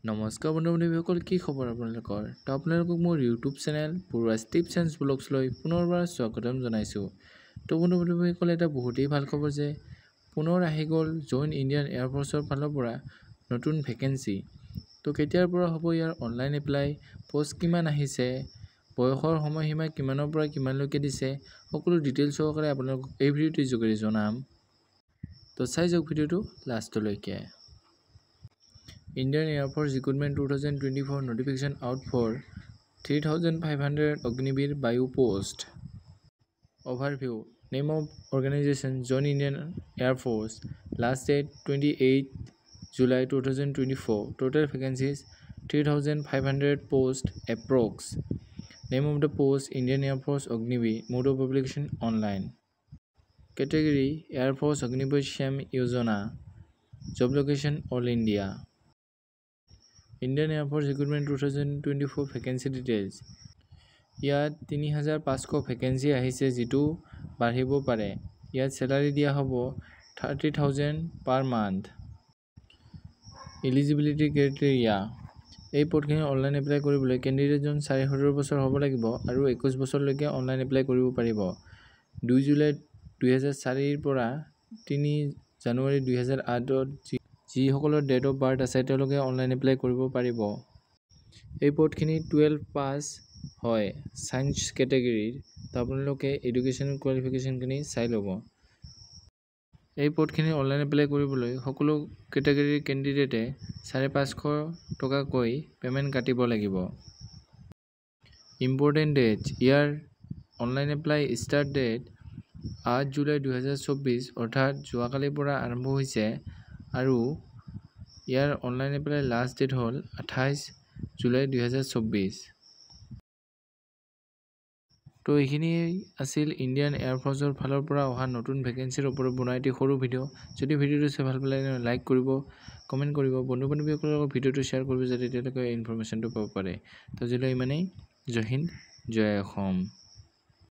নমস্কাৰ বন্ধু-বান্ধৱীসকল, কি খবৰ আপোনালোকৰ? তো আপোনালোকক মোৰ ইউটিউব চেনেল পৰুৱাছ টিপছ এণ্ড ব্লগছলৈ পুনৰবাৰ স্বাগতম জনাইছোঁ। তো বন্ধু-বান্ধৱীসকল, এটা বহুতেই ভাল খবৰ যে পুনৰ আহি গ'ল জইন ইণ্ডিয়ান এয়াৰফৰ্চৰ ফালৰ পৰা নতুন ভেকেঞ্চি। তো কেতিয়াৰ পৰা হ'ব ইয়াৰ অনলাইন এপ্লাই, পোষ্ট কিমান আহিছে, বয়সৰ সময়সীমা কিমানৰ পৰা কিমানলৈকে দিছে, সকলো ডিটেইলছ সহকাৰে আপোনালোকক এই ভিডিঅ'টোৰ যোগেদি জনাম। তো চাই যাওক ভিডিঅ'টো লাষ্টলৈকে। Indian Air Force Recruitment 2024 notification out for 3,500 Ognivir Bio post. Overview: Name of organization: Join Indian Air Force. Last date 28 July 2024. Total vacancies 3,500 post approx. Name of the post: Indian Air Force Ognivir. Mode of publication: online. Category: Air Force Ognivir Shem Yojana. Job location: All India. Indian Air Force Recruitment 2024 vacancy details. ইয়াত 3,500 vacancy আহিছে, যিটো বাঢ়িব পাৰে। ইয়াত salary দিয়া হ'ব 30,000 per month. Eligibility criteria: এই পদখিনি online apply কৰিবলৈ কেণ্ডিডেটজন 17 বছৰ হ'ব লাগিব আৰু 21 বছৰলৈকে অনলাইন এপ্লাই কৰিব পাৰিব। 2 জুলাই 2004 পৰা 3 জানুৱাৰী 2008 যিসকলৰ ডেট অফ বাৰ্থ আছে তেওঁলোকে অনলাইন এপ্লাই কৰিব পাৰিব। এই পদখিনি 12 পাছ হয় ছায়েন্স কেটেগৰীৰ। তো আপোনালোকে এডুকেশ্যন কোৱালিফিকেশ্যনখিনি চাই ল'ব। এই পদখিনি অনলাইন এপ্লাই কৰিবলৈ সকলো কেটেগৰীৰ কেণ্ডিডেটে 550 টকাকৈ পে'মেণ্ট কাটিব লাগিব। ইম্পৰ্টেণ্ট ডেটছ: ইয়াৰ online apply start date 8 July 2024 অৰ্থাৎ যোৱাকালিৰ পৰা আৰম্ভ হৈছে আৰু ইয়াৰ অনলাইন এপ্লাই লাষ্ট ডেট হ'ল 28 জুলাই 2024। তো এইখিনিয়ে আছিল ইণ্ডিয়ান এয়াৰফৰ্চৰ ফালৰ পৰা অহা নতুন ভেকেঞ্চিৰ ওপৰত বনোৱা এটি সৰু ভিডিঅ'। যদি ভিডিঅ'টো চাই ভাল পালে লাইক কৰিব, কমেণ্ট কৰিব, বন্ধু-বান্ধৱীসকলৰ লগত ভিডিঅ'টো শ্বেয়াৰ কৰিব যাতে তেওঁলোকে ইনফৰমেশ্যনটো পাব পাৰে। তো আজিলৈ ইমানেই। জয় হিন্দ, জয় অসম।